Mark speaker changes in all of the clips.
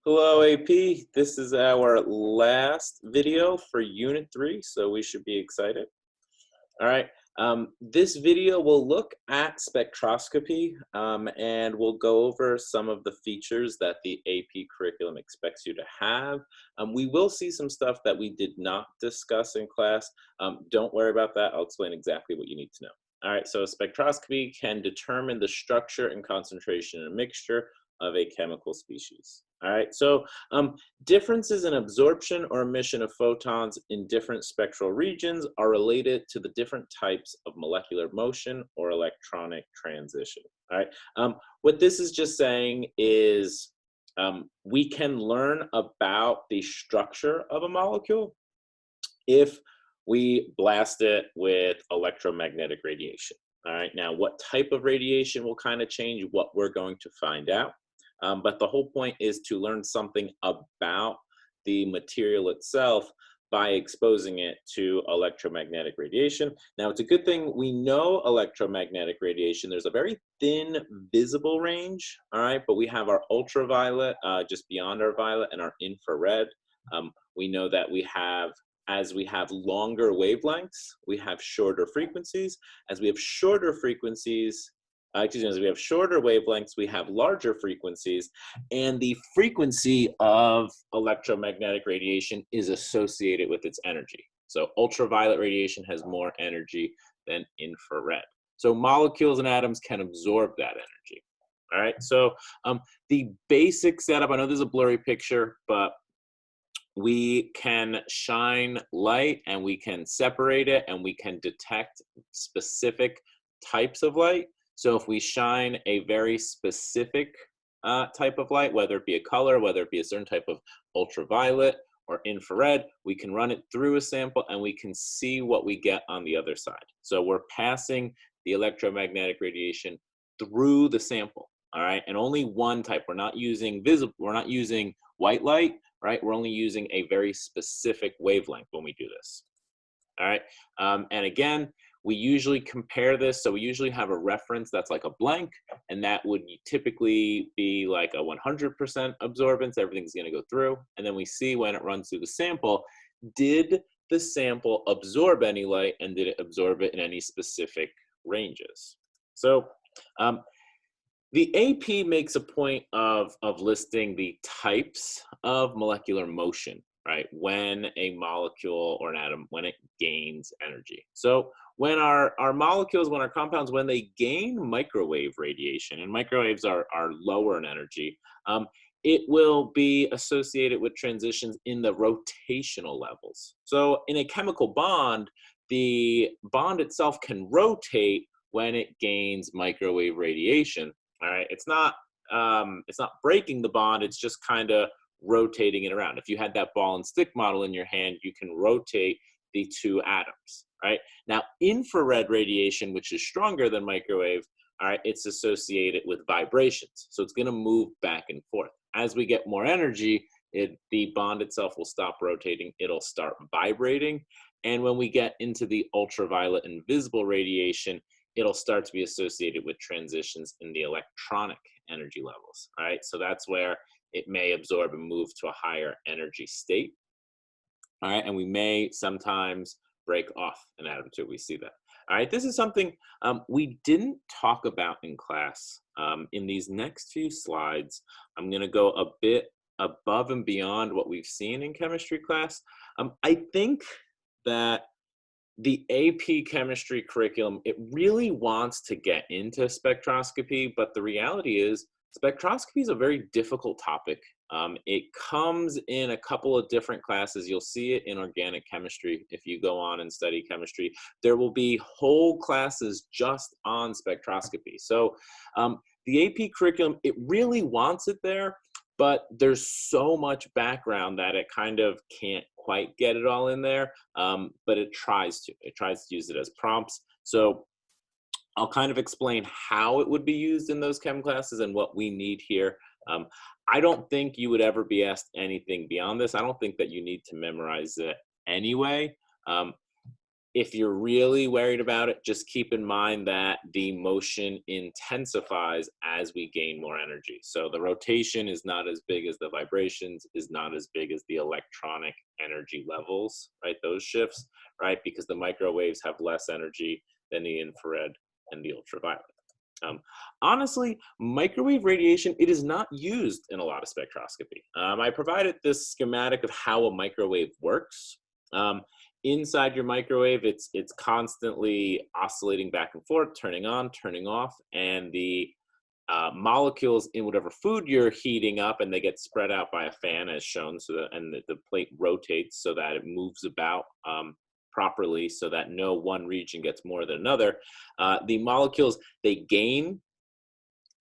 Speaker 1: Hello, AP. This is our last video for Unit 3, so we should be excited. All right. This video will look at spectroscopy and we'll go over some of the features that the AP curriculum expects you to have. We will see some stuff that we did not discuss in class. Don't worry about that. I'll explain exactly what you need to know. All right, so spectroscopy can determine the structure and concentration in a mixture of a chemical species. All right, so differences in absorption or emission of photons in different spectral regions are related to the different types of molecular motion or electronic transition. All right, what this is just saying is we can learn about the structure of a molecule if we blast it with electromagnetic radiation. All right, now what type of radiation will kind of change what we're going to find out. But the whole point is to learn something about the material itself by exposing it to electromagnetic radiation. Now, it's a good thing we know electromagnetic radiation. There's a very thin visible range, all right, but we have our ultraviolet just beyond our violet and our infrared. We know that as we have longer wavelengths, we have shorter frequencies. As we have shorter frequencies, as we have shorter wavelengths, we have larger frequencies, and the frequency of electromagnetic radiation is associated with its energy. So ultraviolet radiation has more energy than infrared. So molecules and atoms can absorb that energy. All right, so the basic setup, I know there's a blurry picture, but we can shine light and we can separate it and we can detect specific types of light. So if we shine a very specific type of light, whether it be a color, whether it be a certain type of ultraviolet or infrared, we can run it through a sample and we can see what we get on the other side. So we're passing the electromagnetic radiation through the sample, all right? And only one type. We're not using white light, right? We're only using a very specific wavelength when we do this, all right? And again, we usually compare this, so we usually have a reference that's like a blank, and that would typically be like a 100% absorbance, everything's gonna go through, and then we see when it runs through the sample, did the sample absorb any light, and did it absorb it in any specific ranges? So the AP makes a point of listing the types of molecular motion, right? When a molecule or an atom, when it gains energy. So when our molecules, when our compounds, when they gain microwave radiation, and microwaves are lower in energy, it will be associated with transitions in the rotational levels. So in a chemical bond, the bond itself can rotate when it gains microwave radiation. All right, it's not breaking the bond, it's just kind of rotating it around. If you had that ball and stick model in your hand, you can rotate the two atoms, right? Now, infrared radiation, which is stronger than microwave, all right, it's associated with vibrations. So it's gonna move back and forth. As we get more energy, the bond itself will stop rotating, it'll start vibrating. And when we get into the ultraviolet and visible radiation, it'll start to be associated with transitions in the electronic energy levels, all right? So that's where it may absorb and move to a higher energy state, all right? And we may sometimes break off an atom too, we see that. All right, this is something we didn't talk about in class. In these next few slides, I'm gonna go a bit above and beyond what we've seen in chemistry class. I think that the AP chemistry curriculum, it really wants to get into spectroscopy, but the reality is spectroscopy is a very difficult topic. It comes in a couple of different classes. You'll see it in organic chemistry. If you go on and study chemistry, there will be whole classes just on spectroscopy. So the AP curriculum, it really wants it there, but there's so much background that it kind of can't quite get it all in there, but it tries to. It tries to use it as prompts. So I'll kind of explain how it would be used in those chem classes and what we need here. I don't think you would ever be asked anything beyond this. I don't think that you need to memorize it anyway. If you're really worried about it, just keep in mind that the motion intensifies as we gain more energy. So the rotation is not as big as the vibrations, is not as big as the electronic energy levels, right? Those shifts, right? Because the microwaves have less energy than the infrared and the ultraviolet. Um, Honestly, microwave radiation, it is not used in a lot of spectroscopy. I provided this schematic of how a microwave works. Um, Inside your microwave, it's constantly oscillating back and forth, turning on, turning off, and the molecules in whatever food you're heating up, and they get spread out by a fan as shown, so that, and the plate rotates so that it moves about properly, so that no one region gets more than another. The molecules, they gain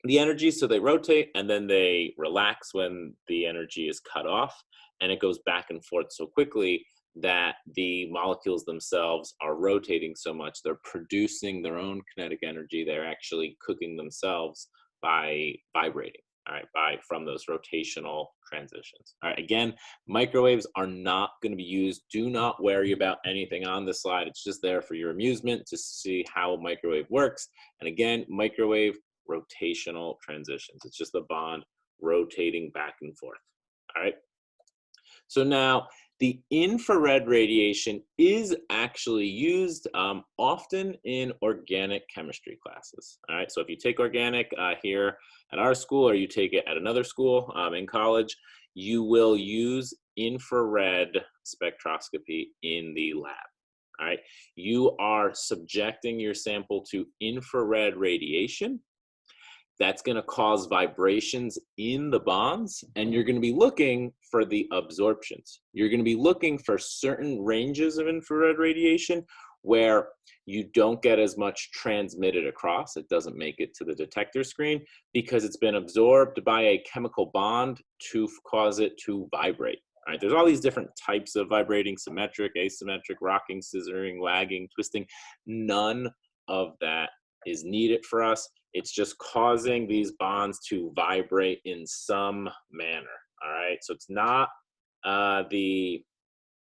Speaker 1: the energy, so they rotate, and then they relax when the energy is cut off, and it goes back and forth so quickly that the molecules themselves are rotating so much, they're producing their own kinetic energy. They're actually cooking themselves by vibrating, all right, from those rotational transitions. All right, again, microwaves are not going to be used. Do not worry about anything on this slide. It's just there for your amusement to see how a microwave works. And again, microwave rotational transitions. It's just the bond rotating back and forth. All right. So now the infrared radiation is actually used often in organic chemistry classes. All right. So if you take organic here at our school, or you take it at another school in college, you will use infrared spectroscopy in the lab. All right. You are subjecting your sample to infrared radiation. That's going to cause vibrations in the bonds, and you're going to be looking for the absorptions. You're going to be looking for certain ranges of infrared radiation where you don't get as much transmitted across. It doesn't make it to the detector screen because it's been absorbed by a chemical bond to cause it to vibrate. All right, there's all these different types of vibrating: symmetric, asymmetric, rocking, scissoring, wagging, twisting. None of that is needed for us. It's just causing these bonds to vibrate in some manner. All right, so it's not the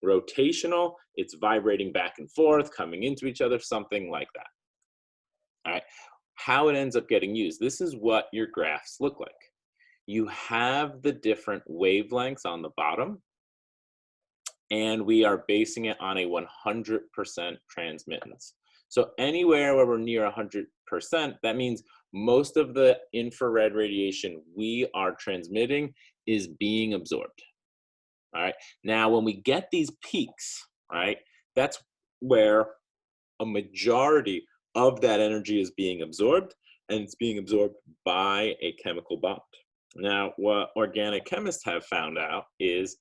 Speaker 1: rotational, it's vibrating back and forth, coming into each other, something like that. All right, how it ends up getting used. This is what your graphs look like. You have the different wavelengths on the bottom, and we are basing it on a 100% transmittance. So anywhere where we're near 100%, that means most of the infrared radiation we are transmitting is being absorbed. All right. Now, when we get these peaks, right, that's where a majority of that energy is being absorbed, and it's being absorbed by a chemical bond. Now, what organic chemists have found out is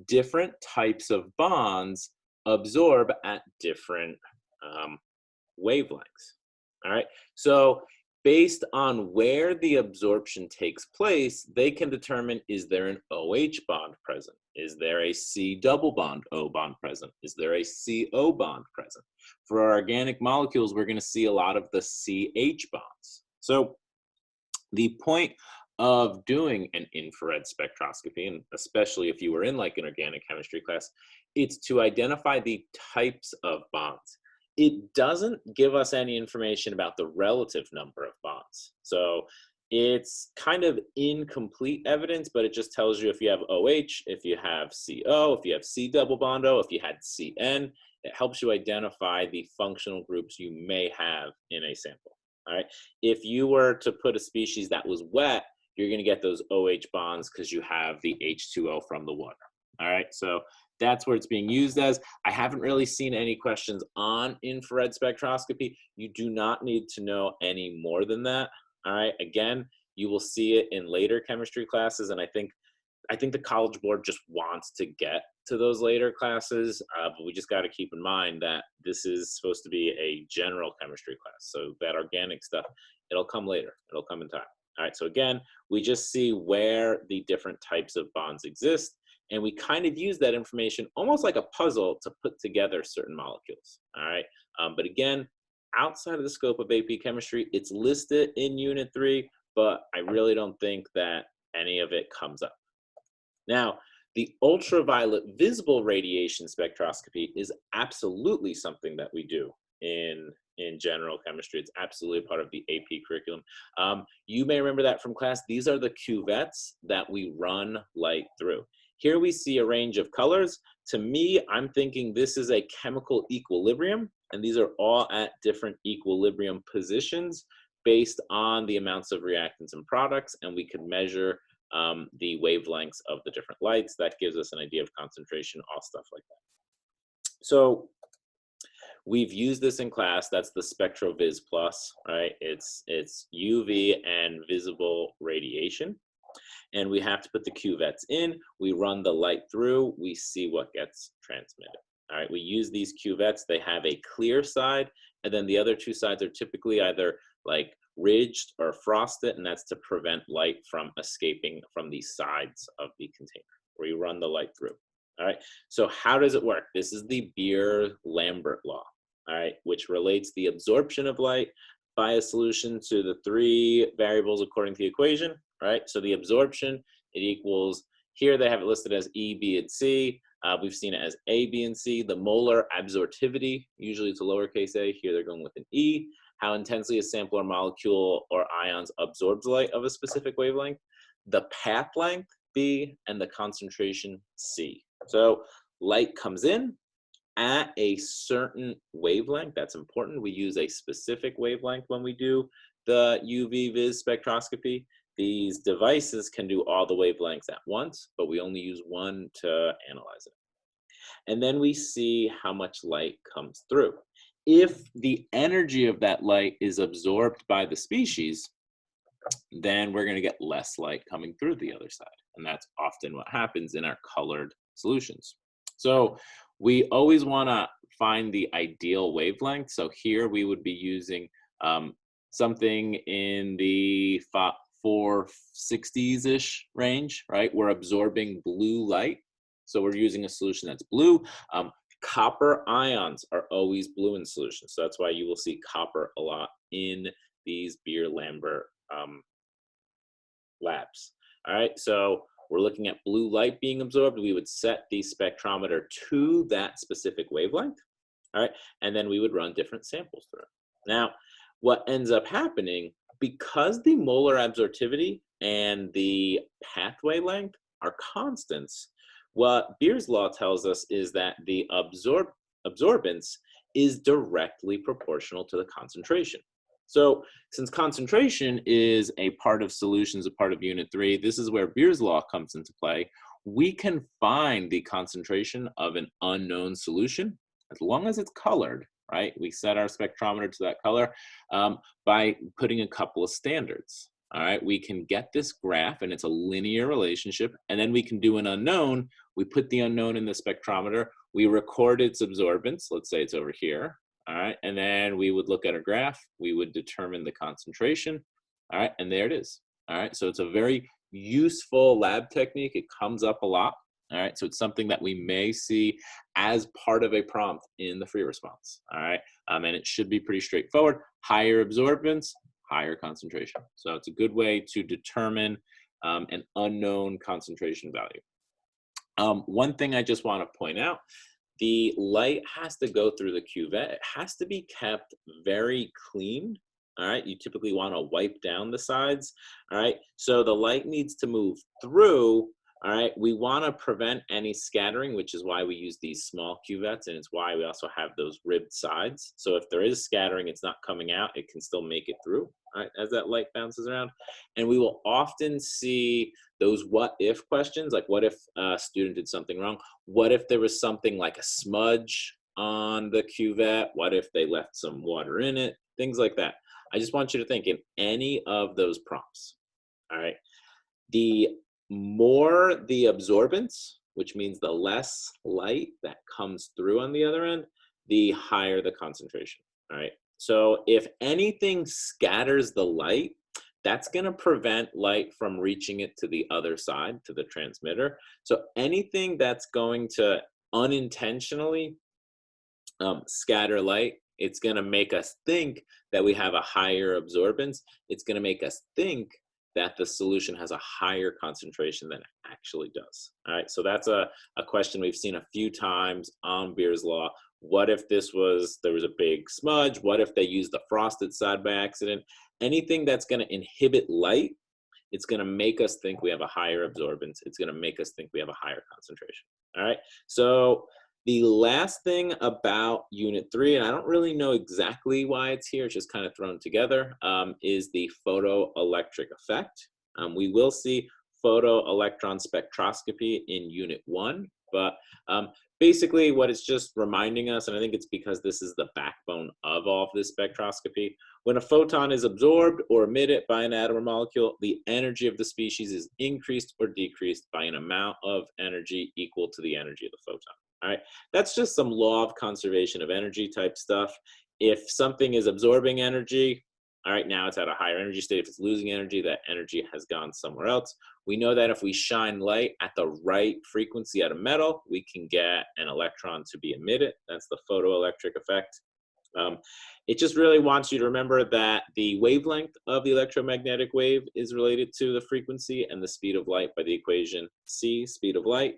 Speaker 1: different types of bonds absorb at different wavelengths. All right. So based on where the absorption takes place, they can determine, is there an OH bond present? Is there a C double bond O bond present? Is there a CO bond present? For our organic molecules, we're going to see a lot of the CH bonds. So the point of doing an infrared spectroscopy, and especially if you were in like an organic chemistry class, it's to identify the types of bonds. It doesn't give us any information about the relative number of bonds. So it's kind of incomplete evidence, but it just tells you if you have OH, if you have CO, if you have C double bond O, if you had CN. It helps you identify the functional groups you may have in a sample. All right. If you were to put a species that was wet, you're going to get those OH bonds because you have the H2O from the water. All right. So that's where it's being used as. I haven't really seen any questions on infrared spectroscopy. You do not need to know any more than that. All right. Again, you will see it in later chemistry classes, and I think the College Board just wants to get to those later classes, but we just got to keep in mind that this is supposed to be a general chemistry class. So that organic stuff, it'll come later. It'll come in time. All right, so again, we just see where the different types of bonds exist, and we kind of use that information almost like a puzzle to put together certain molecules. All right, but again, outside of the scope of AP Chemistry, it's listed in Unit 3, but I really don't think that any of it comes up. Now, The ultraviolet visible radiation spectroscopy is absolutely something that we do in general chemistry. It's absolutely part of the AP curriculum. You may remember that from class. These are the cuvettes that we run light through. Here we see a range of colors. To me, I'm thinking this is a chemical equilibrium, and these are all at different equilibrium positions based on the amounts of reactants and products, and we can measure the wavelengths of the different lights. That gives us an idea of concentration, all stuff like that. So we've used this in class. That's the SpectroVis Plus, right? It's UV and visible radiation. And we have to put the cuvettes in. We run the light through. We see what gets transmitted. All right, we use these cuvettes. They have a clear side, and then the other two sides are typically either like ridged or frosted, and that's to prevent light from escaping from the sides of the container where you run the light through. All right, so how does it work? This is the Beer-Lambert law, all right, which relates the absorption of light by a solution to the three variables according to the equation, right? So the absorption, it equals, here they have it listed as E, B, and C. We've seen it as A, B, and C. The molar absorptivity, usually it's a lowercase a, here they're going with an E. How intensely a sample or molecule or ions absorbs light of a specific wavelength. The path length, B, and the concentration, C. So light comes in at a certain wavelength. That's important. We use a specific wavelength when we do the UV vis spectroscopy. These devices can do all the wavelengths at once, but we only use one to analyze it. And then we see how much light comes through. If the energy of that light is absorbed by the species, then we're going to get less light coming through the other side. And that's often what happens in our colored solutions. So we always want to find the ideal wavelength. So here we would be using something in the 460s-ish range, right? We're absorbing blue light. So we're using a solution that's blue. Copper ions are always blue in solution. So that's why you will see copper a lot in these Beer-Lambert labs. All right, so we're looking at blue light being absorbed. We would set the spectrometer to that specific wavelength. All right, and then we would run different samples through it. Now, what ends up happening, because the molar absorptivity and the pathway length are constants, what Beer's law tells us is that the absorbance is directly proportional to the concentration. So since concentration is a part of solutions, a part of Unit 3, this is where Beer's law comes into play. We can find the concentration of an unknown solution as long as it's colored, right? We set our spectrometer to that color by putting a couple of standards. All right, we can get this graph and it's a linear relationship, and then we can do an unknown. We put the unknown in the spectrometer, we record its absorbance, let's say it's over here, all right, and then we would look at a graph, we would determine the concentration, all right, and there it is. All right, so it's a very useful lab technique. It comes up a lot, all right, so it's something that we may see as part of a prompt in the free response, all right, and it should be pretty straightforward. Higher absorbance, higher concentration. So it's a good way to determine an unknown concentration value. One thing I just want to point out, the light has to go through the cuvette. It has to be kept very clean. All right, you typically want to wipe down the sides. All right, so the light needs to move through. All right, we want to prevent any scattering, which is why we use these small cuvettes, and it's why we also have those ribbed sides. So if there is scattering, it's not coming out, it can still make it through, all right, as that light bounces around. And we will often see those what if questions, like what if a student did something wrong? What if there was something like a smudge on the cuvette? What if they left some water in it? Things like that. I just want you to think in any of those prompts, all right, the more the absorbance, which means the less light that comes through on the other end, the higher the concentration, all right? So if anything scatters the light, that's going to prevent light from reaching it to the other side, to the transmitter. So anything that's going to unintentionally scatter light, it's going to make us think that we have a higher absorbance. It's going to make us think that the solution has a higher concentration than it actually does. All right, so that's a question we've seen a few times on Beer's Law. What if there was a big smudge? What if they used the frosted side by accident? Anything that's going to inhibit light, it's going to make us think we have a higher absorbance. It's going to make us think we have a higher concentration. All right, so the last thing about Unit 3, and I don't really know exactly why it's here, it's just kind of thrown together, is the photoelectric effect. We will see photoelectron spectroscopy in Unit 1, but basically what it's just reminding us, and I think it's because this is the backbone of all of this spectroscopy, when a photon is absorbed or emitted by an atom or molecule, the energy of the species is increased or decreased by an amount of energy equal to the energy of the photon. All right, that's just some law of conservation of energy type stuff. If something is absorbing energy, all right, now it's at a higher energy state. If it's losing energy, that energy has gone somewhere else. We know that if we shine light at the right frequency at a metal, we can get an electron to be emitted. That's the photoelectric effect. It just really wants you to remember that the wavelength of the electromagnetic wave is related to the frequency and the speed of light by the equation c, speed of light,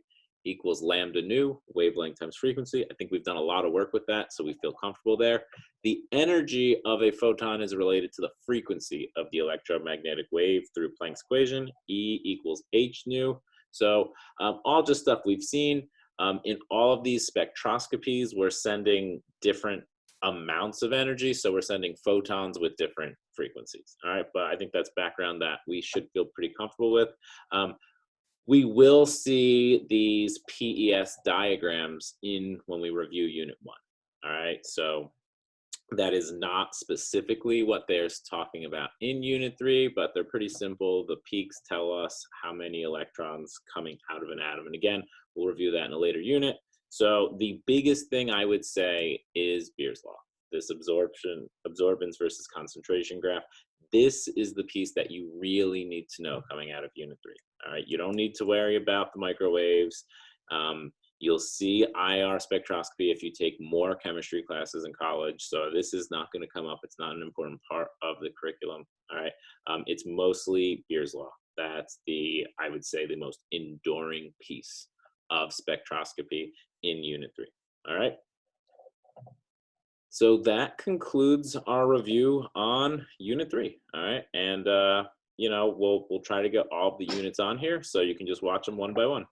Speaker 1: equals lambda nu, wavelength times frequency. I think we've done a lot of work with that, so we feel comfortable there. The energy of a photon is related to the frequency of the electromagnetic wave through Planck's equation, E equals h nu. So all just stuff we've seen. In all of these spectroscopies, we're sending different amounts of energy, so we're sending photons with different frequencies. All right, but I think that's background that we should feel pretty comfortable with. We will see these PES diagrams when we review Unit 1. All right, so that is not specifically what they're talking about in Unit 3, but they're pretty simple. The peaks tell us how many electrons coming out of an atom. And again, we'll review that in a later unit. So the biggest thing I would say is Beer's Law, this absorbance versus concentration graph. This is the piece that you really need to know coming out of Unit 3. All right, you don't need to worry about the microwaves. You'll see IR spectroscopy if you take more chemistry classes in college. So this is not going to come up. It's not an important part of the curriculum. All right, it's mostly Beer's Law. That's I would say, the most enduring piece of spectroscopy in Unit 3. All right. So that concludes our review on Unit 3. All right, and you know, we'll try to get all of the units on here so you can just watch them one by one.